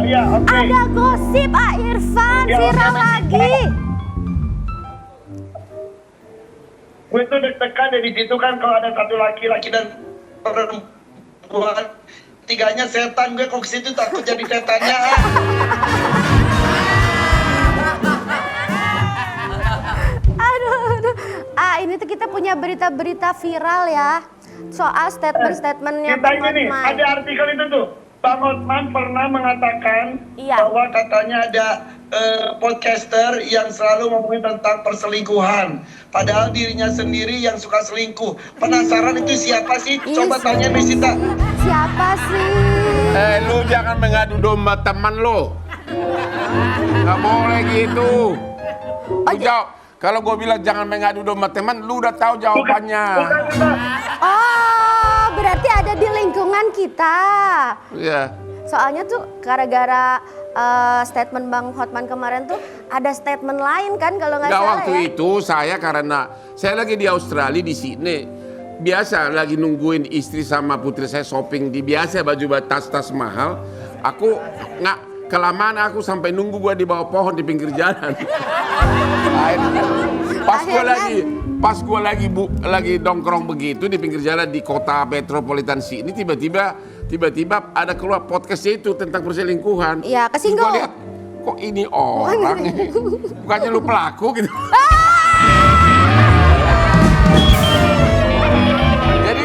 Ya, oke. Ada gosip Irfan Ya, viral oke. lagi. Gue tuh deg-degan dari situ kan kalau ada satu laki-laki dan perempuan, tiganya setan. Gue kok ke situ takut jadi setannya. Aduh. Ini tuh kita punya berita-berita viral ya. Soal statement-statementnya Kita Bang ini nih, Hotman. ada artikel itu tuh. Bang Hotman pernah mengatakan Iya. bahwa katanya ada podcaster yang selalu ngomongin tentang perselingkuhan. Padahal dirinya sendiri yang suka selingkuh. Penasaran itu siapa sih? Coba tanya Mesita. Siapa sih? Lu jangan mengadu domba teman lo. Gak boleh gitu. Lu jawab. Kalau gue bilang jangan mengadu domba teman, lu udah tahu jawabannya. Bukan. Oh, berarti ada di lingkungan kita. Iya. Soalnya tuh gara-gara statement Bang Hotman kemarin tuh ada statement lain kan kalau nggak Nggak, salah waktu ya. itu saya karena saya lagi di Australia di Sydney. Biasa lagi nungguin istri sama putri saya shopping di biasa baju tas-tas mahal. Aku nggak kelamaan aku sampai nunggu gua di bawah pohon di pinggir jalan. Pas gua lagi dongkrong begitu di pinggir jalan di kota metropolitan Sydney, tiba-tiba ada keluar podcastnya itu tentang perselingkuhan. Iya, kesinggung. Gua lihat kok ini orang, bukannya lu pelaku gitu. Jadi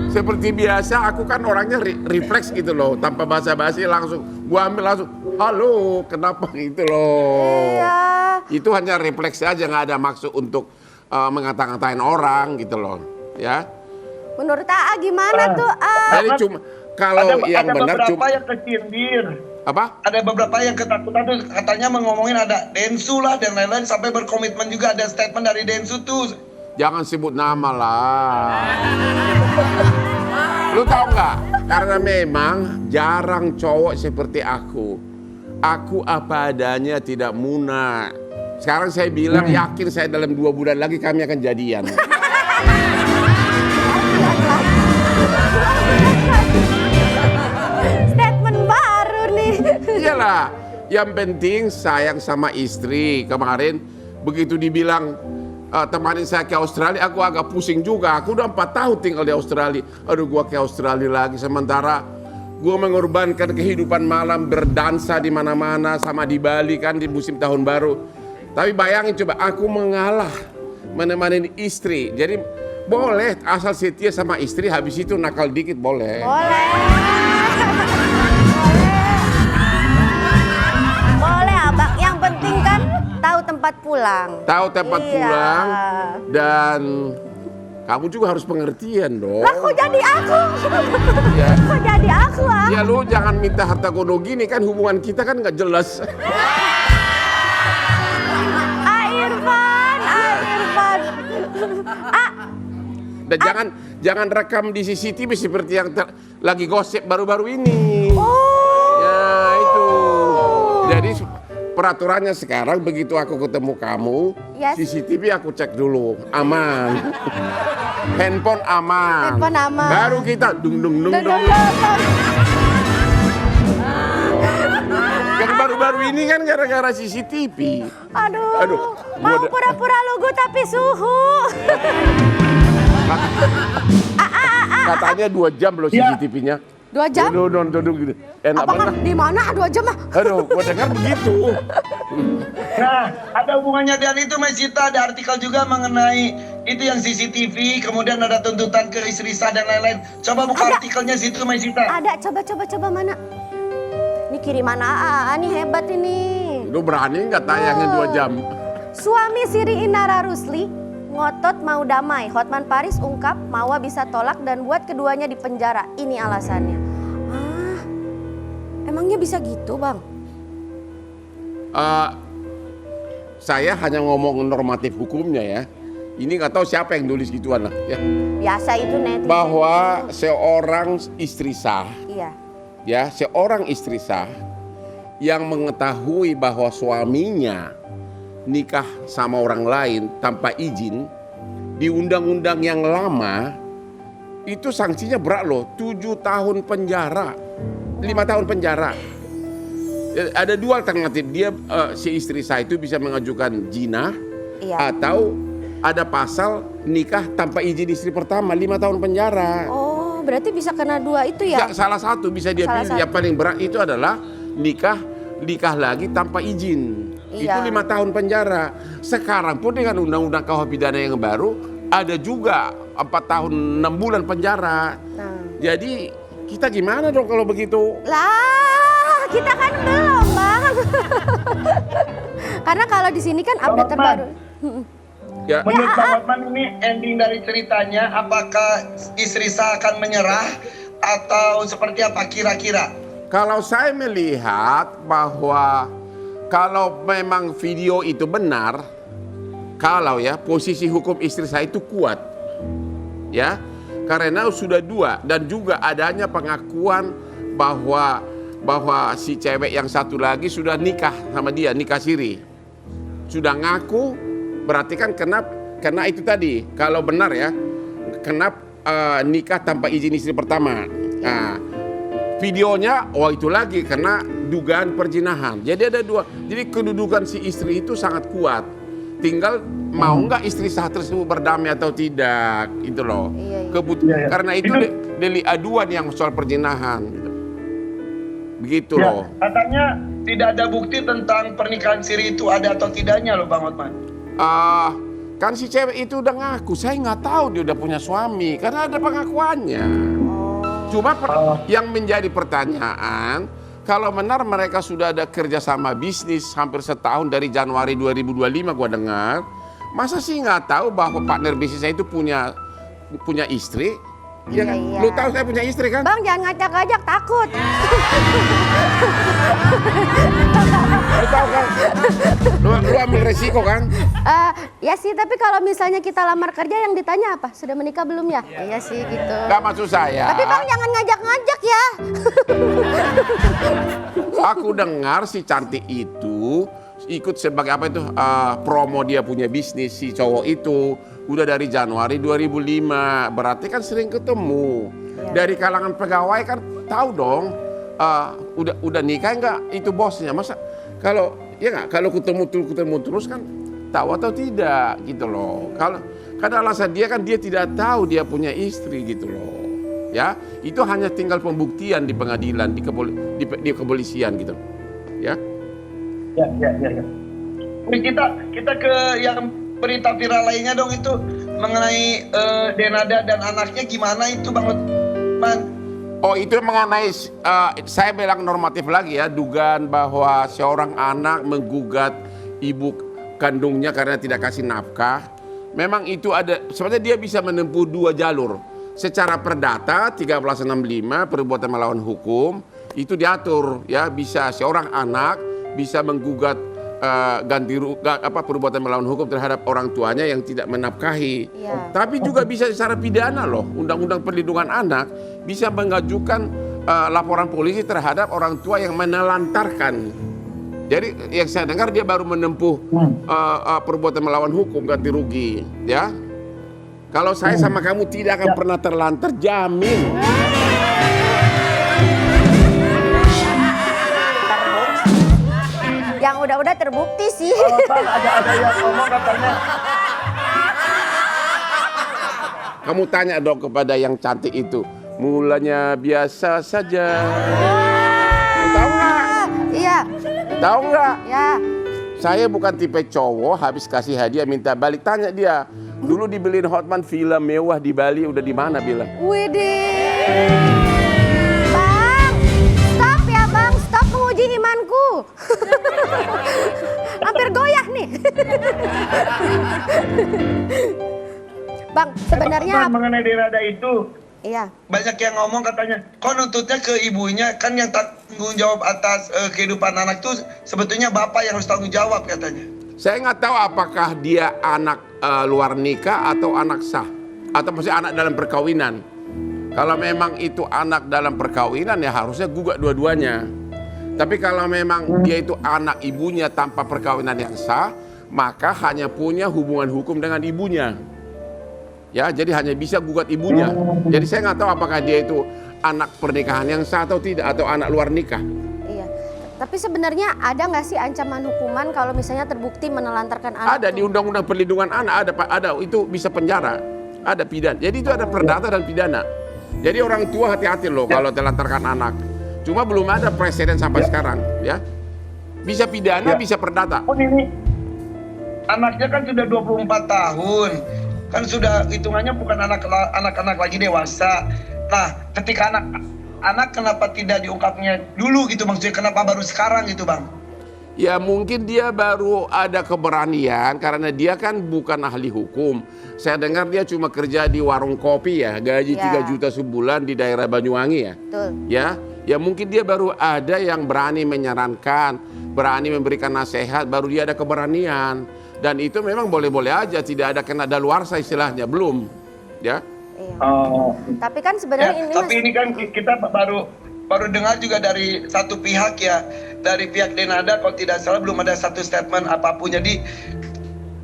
seperti biasa aku kan orangnya refleks gitu loh, tanpa basa-basi langsung gua ambil langsung halo, kenapa gitu loh. Iya. Itu hanya refleks aja, nggak ada maksud untuk ngata-ngatain orang gitu loh, ya. Menurut AA gimana tuh Jadi cuma kalau yang benar beberapa cuma yang kecindir. apa? Ada beberapa yang ketakutan tuh katanya ngomongin ada Densu lah dan lain-lain, sampai berkomitmen juga ada statement dari Densu tuh. Jangan sebut nama lah. Lu tahu nggak? Karena memang jarang cowok seperti aku. Aku apa adanya, tidak munak. Sekarang saya bilang yakin saya dalam 2 bulan lagi kami akan jadian. statement baru nih. Iyalah, yang penting sayang sama istri. Kemarin begitu dibilang temanin saya ke Australia, aku agak pusing juga. Aku udah 4 tahun tinggal di Australia. Aduh, gua ke Australia lagi. Sementara gua mengorbankan kehidupan malam berdansa di mana-mana sama di Bali kan di musim tahun baru. Tapi bayangin coba, aku mengalah menemani istri. Jadi boleh asal setia sama istri, habis itu nakal dikit boleh. Boleh. Boleh abang, yang penting kan tahu tempat pulang. Tahu tempat Iya. pulang dan kamu juga harus pengertian dong. Lah kok jadi aku? Ya. Kok jadi aku ah? Ya lu jangan minta harta gono gini kan, hubungan kita kan nggak jelas. Irfan. Dan jangan rekam di CCTV seperti yang lagi gosip baru-baru ini. Oh. Ya itu. Jadi peraturannya sekarang begitu aku ketemu kamu, Yes. CCTV aku cek dulu, aman. Handphone aman. Handphone aman. Baru kita dung. Yang baru-baru ini kan gara-gara CCTV. Aduh. Mau gua pura-pura lugu tapi suhu. Katanya 2 jam loh CCTV-nya. 2 jam? Duduk gitu. Enak Abang banget. di mana 2 jam ah? Aduh, gua dengar begitu. Nah, ada hubungannya dengan itu Mesita, ada artikel juga mengenai itu yang CCTV, kemudian ada tuntutan ke istri sah dan lain-lain. Coba buka Ada. artikelnya situ Mesita. Ada, coba mana? Ini kiriman AA nih, hebat ini. Lu berani nggak tayangin 2 jam? Suami Siri Inara Rusli ngotot mau damai. Hotman Paris ungkap Mawa bisa tolak dan buat keduanya di penjara. Ini alasannya. Emangnya bisa gitu bang? Saya hanya ngomong normatif hukumnya ya. Ini nggak tahu siapa yang nulis gituan lah ya. Biasa itu netizen. Bahwa seorang istri sah, Iya. ya seorang istri sah yang mengetahui bahwa suaminya nikah sama orang lain tanpa izin, di undang-undang yang lama itu sanksinya berat loh, 7 tahun penjara. 5 tahun penjara. Ada dua alternatif, dia si istri saya itu bisa mengajukan zina, Iya. atau ada pasal nikah tanpa izin istri pertama 5 tahun penjara. Oh, berarti bisa kena dua itu ya? Salah satu bisa dia Salah pilih. Yang satu. paling berat itu adalah nikah lagi tanpa izin. Iya. Itu 5 tahun penjara. Sekarang pun dengan undang-undang KUH pidana yang baru ada juga 4 tahun 6 bulan penjara. Nah. Jadi kita gimana dong kalau begitu? Lah, kita kan belum, Bang. Karena kalau di sini kan update terbaru. Ya, Menurut Bang Hotman ini ending dari ceritanya, apakah istri saya akan menyerah atau seperti apa kira-kira? kalau saya melihat bahwa kalau memang video itu benar, kalau ya posisi hukum istri saya itu kuat, ya, karena sudah dua dan juga adanya pengakuan bahwa si cewek yang satu lagi sudah nikah sama dia, nikah siri, sudah ngaku, berarti kan kena itu tadi, kalau benar ya, kena nikah tanpa izin istri pertama. Nah, videonya, itu lagi kena dugaan perzinahan. Jadi ada dua. Jadi kedudukan si istri itu sangat kuat. Tinggal mau nggak istri sah tersebut berdamai atau tidak, itu loh. Iya. Iya. Karena itu delik aduan yang soal perzinahan. Gitu. Begitu Ya, loh. katanya tidak ada bukti tentang pernikahan siri itu ada atau tidaknya loh Bang Hotman. Kan si cewek itu udah ngaku, saya nggak tahu dia udah punya suami karena ada pengakuannya. Cuma yang menjadi pertanyaan, kalau benar mereka sudah ada kerjasama bisnis hampir setahun dari Januari 2025 gua dengar, masa sih nggak tahu bahwa partner bisnisnya itu punya istri? Iya kan? Iya. Lu tahu saya punya istri kan? Bang, jangan ngajak-ngajak, takut. Lu tahu kan? Lu ambil resiko kan? Ya sih, tapi kalau misalnya kita lamar kerja yang ditanya apa? Sudah menikah belum ya? Iya sih gitu. Gak maksud saya. Tapi Bang jangan ngajak-ngajak ya. Aku dengar si cantik itu ikut sebagai apa itu promo dia punya bisnis si cowok itu udah dari Januari 2005, berarti kan sering ketemu. Dari kalangan pegawai kan tahu dong, udah nikah nggak itu bosnya, masa kalau ya nggak kalau ketemu terus kan tahu atau tidak gitu loh. Kalau karena alasan dia kan dia tidak tahu dia punya istri gitu loh. Ya, itu hanya tinggal pembuktian di pengadilan, di kepolisian gitu. Ya. Ya. Kita ke yang berita viral lainnya dong, itu mengenai Denada dan anaknya gimana itu Bang Hotman? Oh, itu mengenai saya bilang normatif lagi ya, dugaan bahwa seorang anak menggugat ibu kandungnya karena tidak kasih nafkah. Memang itu ada, sebenarnya dia bisa menempuh dua jalur. Secara perdata 1365 perbuatan melawan hukum itu diatur ya, bisa seorang anak bisa menggugat perbuatan melawan hukum terhadap orang tuanya yang tidak menafkahi. Iya. Tapi juga bisa secara pidana loh. Undang-undang Perlindungan Anak bisa mengajukan laporan polisi terhadap orang tua yang menelantarkan. Jadi yang saya dengar dia baru menempuh perbuatan melawan hukum ganti rugi, ya. Kalau saya sama kamu tidak akan pernah terlantar, jamin. Yang udah-udah terbukti sih. Bang, ada yang ngomong katanya. Kamu tanya dong kepada yang cantik itu, mulanya biasa saja. Tahu nggak? Iya. Tahu nggak? Ya. Saya bukan tipe cowok habis kasih hadiah minta balik. Tanya dia, dulu dibeliin Hotman villa mewah di Bali, udah di mana bilang? Widih. Bang, stop ya Bang, stop menguji imanku. Hampir goyah nih. Bang, sebenarnya Mengenai Denada itu iya. banyak yang ngomong katanya, kok nuntutnya ke ibunya, kan yang tanggung jawab atas kehidupan anak tuh sebetulnya bapak yang harus tanggung jawab katanya. Saya nggak tahu apakah dia anak luar nikah atau anak sah, atau masih anak dalam perkawinan. Kalau memang itu anak dalam perkawinan ya harusnya gugat dua-duanya. Tapi kalau memang dia itu anak ibunya tanpa perkawinan yang sah, maka hanya punya hubungan hukum dengan ibunya. Ya, jadi hanya bisa gugat ibunya. Jadi saya nggak tahu apakah dia itu anak pernikahan yang sah atau tidak, atau anak luar nikah. Iya. Tapi sebenarnya ada nggak sih ancaman hukuman kalau misalnya terbukti menelantarkan anak? Ada di Undang-Undang Perlindungan Anak, ada itu bisa penjara, ada pidana. Jadi itu ada perdata dan pidana. Jadi orang tua hati-hati loh kalau telantarkan anak. Cuma belum ada presiden sampai sekarang, ya. Bisa pidana, bisa perdata. Oh ini anaknya kan sudah 24 tahun. Kan sudah hitungannya bukan anak-anak lagi dewasa. Nah, ketika anak kenapa tidak diungkapnya dulu gitu, maksudnya kenapa baru sekarang gitu, Bang? Ya mungkin dia baru ada keberanian karena dia kan bukan ahli hukum. Saya dengar dia cuma kerja di warung kopi ya, gaji 3 juta sebulan di daerah Banyuwangi ya. Betul. Ya mungkin dia baru ada yang berani menyarankan, berani memberikan nasihat, baru dia ada keberanian. Dan itu memang boleh-boleh aja, tidak ada kena daluarsa istilahnya, belum. Ya. Iya. Oh. Tapi kan sebenarnya Tapi ini kan kita baru dengar juga dari satu pihak ya, dari pihak Denada kalau tidak salah belum ada satu statement apapun. Jadi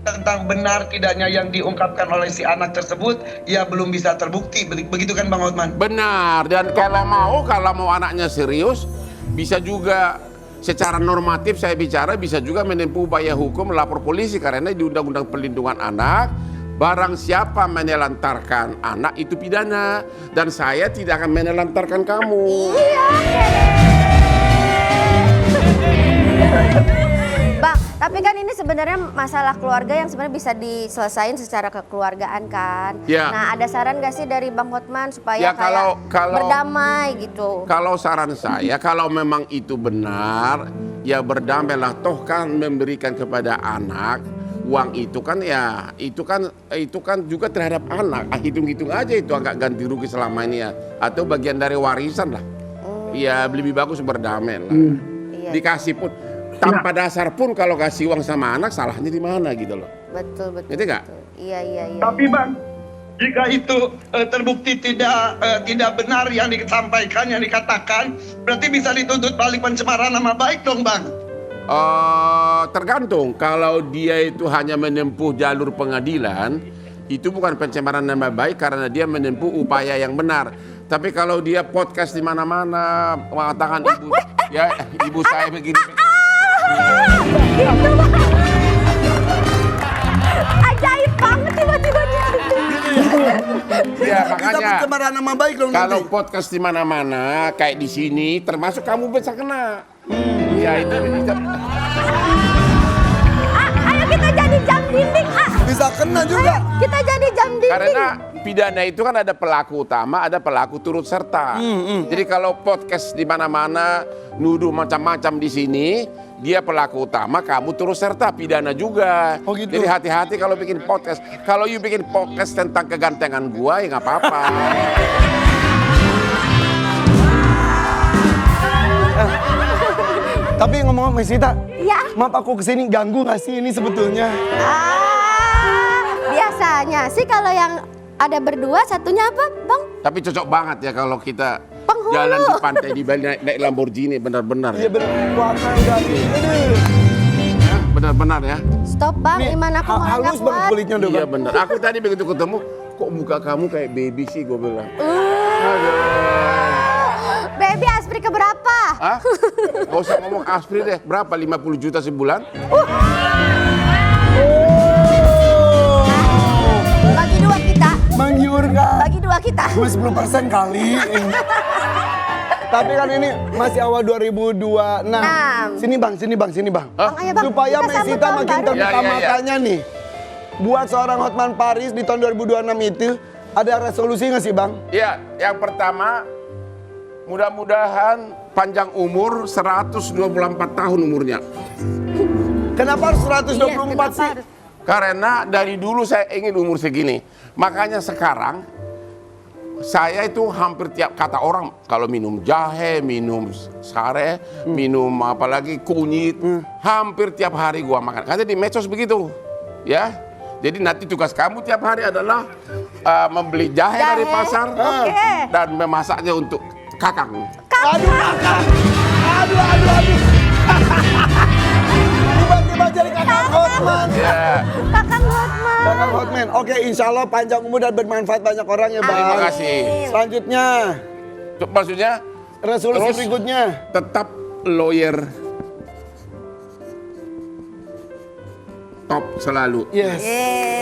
tentang benar tidaknya yang diungkapkan oleh si anak tersebut ya belum bisa terbukti. Begitu kan Bang Hotman? Benar, dan kalau mau anaknya serius, bisa juga secara normatif saya bicara, bisa juga menempuh upaya hukum, lapor polisi, karena di Undang-Undang Perlindungan Anak barang siapa menelantarkan anak itu pidana, dan saya tidak akan menelantarkan kamu. Iya. Bang, tapi kan ini sebenarnya masalah keluarga yang sebenarnya bisa diselesaikan secara kekeluargaan kan. Ya. Nah, ada saran gak sih dari Bang Hotman supaya Ya, kalau berdamai gitu? Kalau saran saya, kalau memang itu benar, ya berdamailah. Toh kan memberikan kepada anak uang itu kan ya, itu kan juga terhadap anak. Hitung-hitung aja itu agak ganti rugi selama ini ya, atau bagian dari warisan lah. Ya lebih bagus berdamai lah. Iya. Dikasih pun tanpa dasar pun kalau kasih uang sama anak, salahnya di mana gitu loh. Betul. Ngerti nggak? Iya. Tapi Bang, jika itu terbukti tidak benar yang disampaikan, yang dikatakan, berarti bisa dituntut balik pencemaran nama baik dong Bang. Tergantung, kalau dia itu hanya menempuh jalur pengadilan, itu bukan pencemaran nama baik karena dia menempuh upaya yang benar. Tapi kalau dia podcast di mana-mana mengatakan ibu saya begini. Ajaib banget tiba-tiba. Ya makanya kita pencemaran nama baik dong kalau nanti. podcast di mana-mana kayak di sini, termasuk kamu bisa kena. Ya itu Ayo kita jadi jam dinding. Bisa kena juga. Kita jadi jam dinding. karena pidana itu kan ada pelaku utama, ada pelaku turut serta. Jadi kalau podcast di mana-mana nuduh macam-macam di sini, dia pelaku utama, kamu turut serta, pidana juga. Oh gitu. Jadi hati-hati kalau bikin podcast. Kalau you bikin podcast tentang kegantengan gua ya nggak apa-apa. Tapi ngomong-ngomong Mesita, Ya. maaf aku kesini ganggu gak sih ini sebetulnya? Biasanya sih kalau yang ada berdua, satunya apa, Bang? Tapi cocok banget ya kalau kita Penghulu. jalan di pantai di Bali naik Lamborghini, benar-benar. Iya bener, warna udah aduh. Ya, benar-benar ya. Stop, Bang. Nih, Iman aku mulai halus nggak banget kuat. kulitnya udah Iya Bang. benar. Aku tadi begitu ketemu, kok muka kamu kayak baby sih, gue bilang. Baby Aspri keberapa? Hah? Gak usah ngomong aspri deh. Berapa? 50 juta sebulan? Bagi dua kita. Menggiurkan. Bagi dua kita. Cuma 10% kali. Tapi kan ini masih awal 2026. Sini bang. Bang, ayo, Bang. Supaya Kita sambut Mesita tahun makin baru. terbuka Ya. matanya nih. Buat seorang Hotman Paris di tahun 2026 itu, ada resolusi nggak sih bang? Ya, yang pertama, mudah-mudahan panjang umur 124 tahun umurnya. Kenapa harus 124 sih? Karena dari dulu saya ingin umur segini. Makanya sekarang saya itu hampir tiap kata orang kalau minum jahe, minum sare, minum apalagi kunyit, hampir tiap hari gua makan. Karena di medsos begitu, ya. Jadi nanti tugas kamu tiap hari adalah membeli jahe dari pasar Oke. dan memasaknya untuk kakang. Aduh kakak. Aduh. Tiba-tiba jadi kakak Hotman. Ya, Kakang Hotman. Kakak Hotman. Oke, insya Allah panjang umur dan bermanfaat banyak orang ya bang. terima kasih. Selanjutnya, Maksudnya Resolusi terus berikutnya. tetap lawyer top selalu. Yes.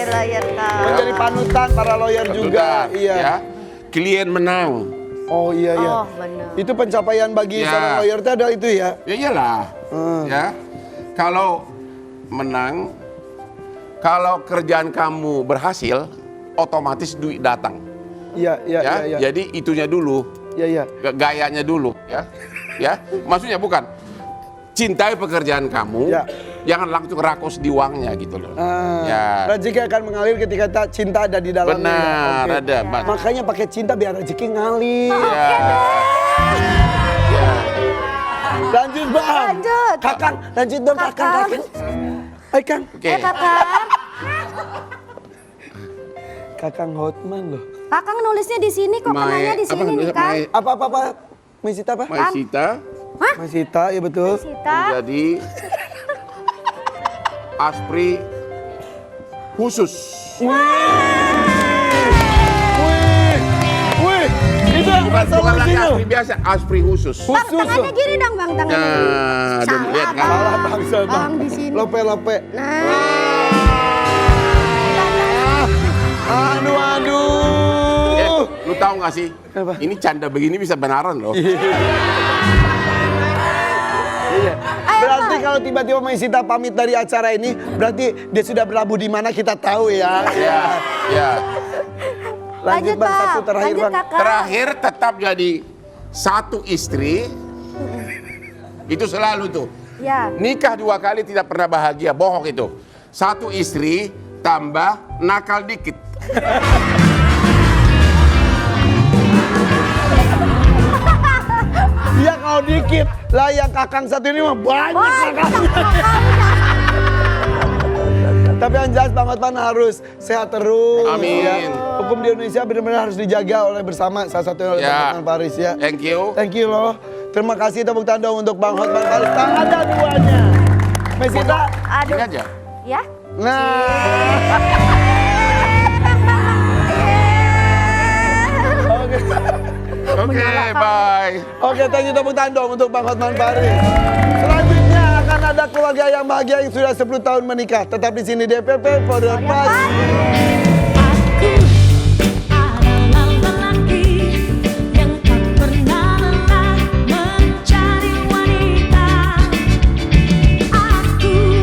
Lawyer top. Menjadi panutan para lawyer juga. Betul, Iya. ya. Klien menang. Oh iya iya. Oh, benar. Itu pencapaian bagi Ya. seorang lawyer itu adalah itu ya. Ya iyalah. Ya. Kalau menang, kalau kerjaan kamu berhasil, otomatis duit datang. Iya iya Ya. iya. Iya Jadi itunya dulu, iya. Iya. gayanya dulu, ya. Ya. Maksudnya bukan cintai pekerjaan kamu, Ya. jangan langsung rakus di uangnya gitu loh. Ya. Rezeki akan mengalir ketika cinta ada di dalamnya. Benar, Oke. ada. Makanya pakai cinta biar rezeki ngalir. Ya. Ya. Lanjut bang. Lanjut. Kakang, lanjut dong kakang. Kakang. Hai Kang. Oke. Kakang. Kakang Hotman loh. Kakang nulisnya di sini kok kenanya di sini nih, Kang. Apa? Maisita apa? Maisita Maisita, ya betul. Sita. menjadi aspri khusus. Wih, itu Bukan lagi resolusinya. aspri biasa, aspri khusus. Bang, tangannya gini dong, Bang, tangannya gini. Nah, dan Salah, lihat kan? Bang. Salah bangsa bang. Bang, di sini. Lope. Nah. Aduh. Lu tahu nggak sih? Apa? Ini canda begini bisa benaran loh. Iya. Berarti kalau tiba-tiba Maisita pamit dari acara ini, berarti dia sudah berlabuh di mana kita tahu ya. Ya, ya. Lanjut bang, satu terakhir Lanjut, bang. Kakak. Terakhir tetap jadi satu istri. Itu selalu tuh. Ya. Nikah 2 kali tidak pernah bahagia, bohong itu. Satu istri tambah nakal dikit. Dia kalau dikit, lah yang kakang satu ini mah banyak kakangnya. Tapi yang jelas Bang Hotman harus sehat terus. Amin. Ya. Hukum di Indonesia benar-benar harus dijaga oleh bersama, salah satunya oleh Bang Hotman Paris ya. Thank you. Thank you loh. Terima kasih tepuk tangan untuk Bang Hotman Paris. Tak ada duanya. Maisita. Aduh. Ini aja. Ya. Nah. Oke. Oke, bye. Oke, thank you tepuk tangan dong untuk Bang Hotman Paris. Selanjutnya akan ada keluarga yang bahagia yang sudah 10 tahun menikah. Tetap di sini DPP Podcast.